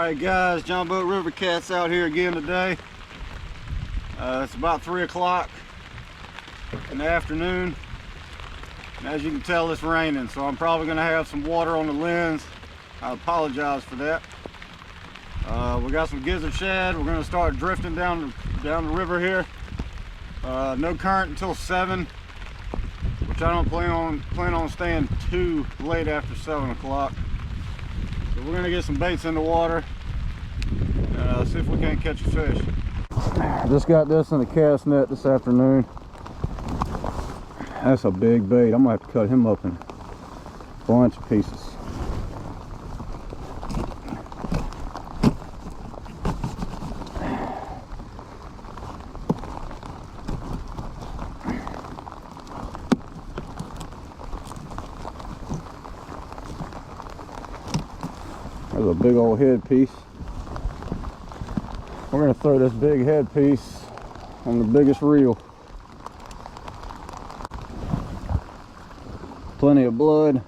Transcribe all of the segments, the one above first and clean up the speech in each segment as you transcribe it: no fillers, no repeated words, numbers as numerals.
Alright guys, John Boat River Cats out here again today. It's about 3 o'clock in the afternoon. And as you can tell, it's raining, so I'm probably going to have some water on the lens. I apologize for that. We got some Gizzard shad. We're going to start drifting down the river here. No current until 7, which I don't plan on staying too late after 7 o'clock. So we're going to get some baits in the water and see if we can't catch a fish. Just got this in the cast net this afternoon. That's a big bait. I'm going to have to cut him up in a bunch of pieces. There's a big old head piece. We're going to throw this big head piece on the biggest reel. Plenty of blood.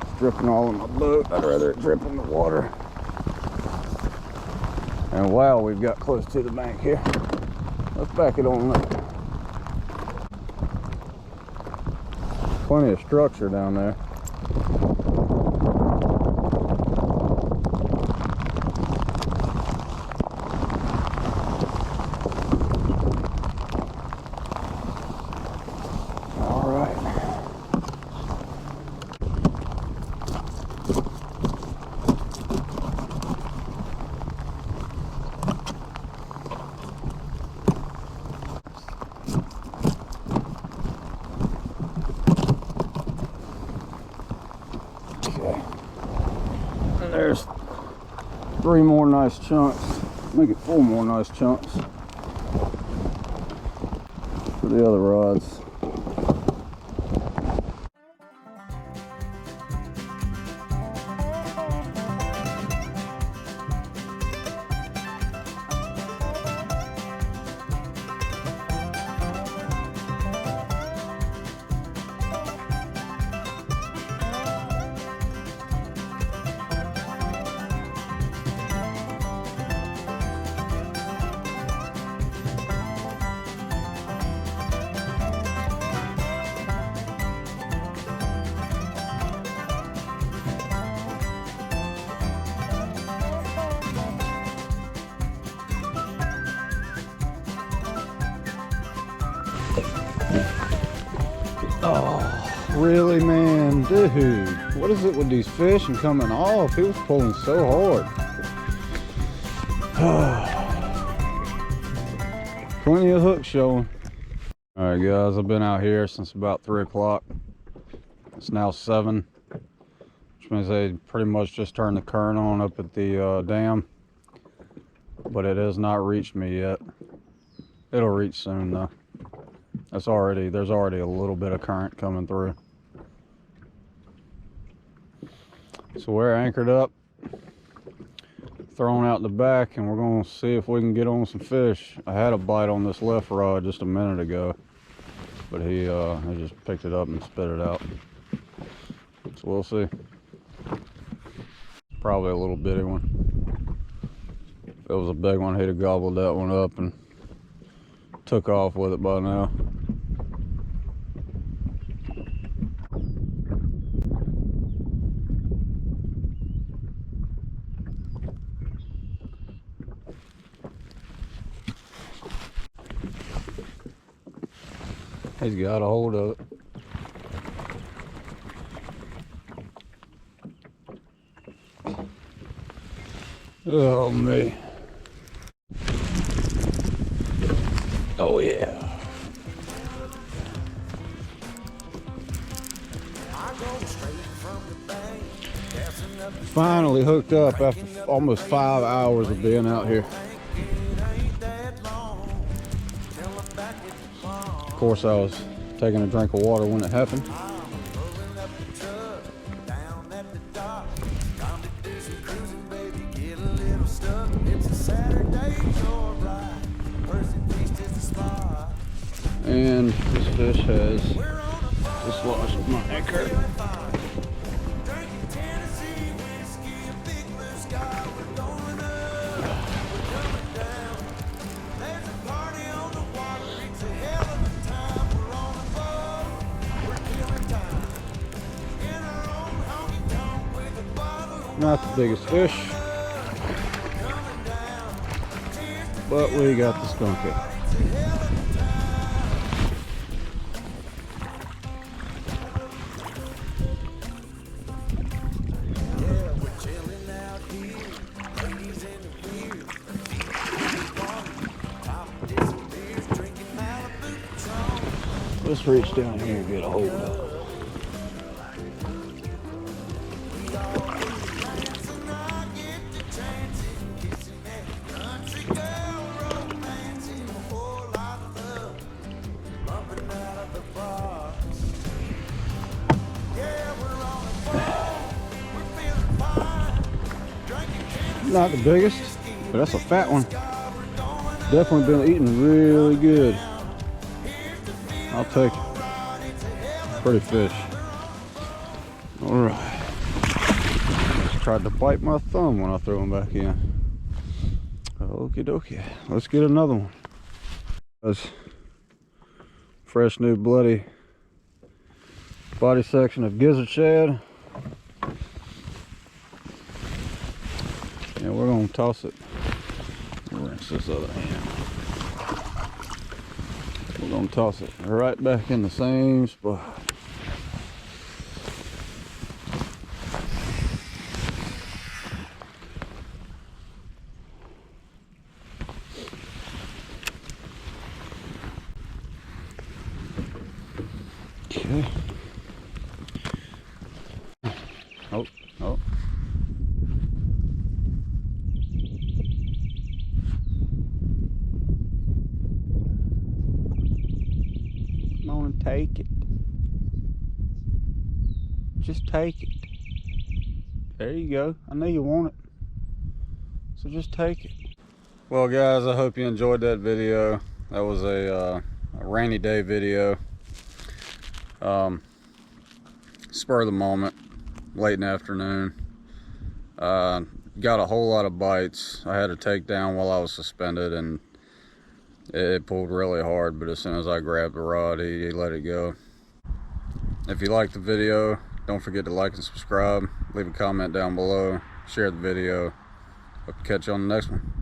It's dripping all in my boat. I'd rather it drip in the water. And wow, we've got close to the bank here. Let's back it on up. Plenty of structure down there. And there's 3 more nice chunks. Make it 4 more nice chunks for the other rods. Oh, really, man? Dude, what is it with these fish and coming off? He was pulling so hard. Plenty of hooks showing. All right, guys, I've been out here since about 3 o'clock. It's now 7, which means they pretty much just turned the current on up at the dam. But it has not reached me yet. It'll reach soon, though. There's already a little bit of current coming through. So we're anchored up, thrown out in the back, and we're going to see if we can get on some fish. I had a bite on this left rod just a minute ago, but he just picked it up and spit it out. So we'll see. Probably a little bitty one. If it was a big one, he'd have gobbled that one up and took off with it by now. He's got a hold of it. Oh, me. Oh, yeah. Finally hooked up after almost 5 hours of being out here. Of course, I was taking a drink of water when it happened. And this fish has dislodged my anchor. Not the biggest fish, but we got the skunkhead. Let's reach down here and get a hold of it. Not the biggest, but that's a fat one. Definitely been eating really good. I'll take it. Pretty fish. Alright. Just tried to bite my thumb when I threw him back in. Okie dokie. Let's get another one. That's fresh new bloody body section of Gizzard shad. And we're gonna toss it. Rinse this other hand. We're gonna toss it right back in the same spot. Okay. Oh, oh. Come on and take it. Just take it. There you go. I know you want it. So just take it. Well guys, I hope you enjoyed that video. That was a rainy day video. Spur of the moment, late in the afternoon. Got a whole lot of bites. I had to take down while I was suspended, and it pulled really hard, but as soon as I grabbed the rod, he let it go. If you liked the video, don't forget to like and subscribe. Leave a comment down below. Share the video. Hope to catch you on the next one.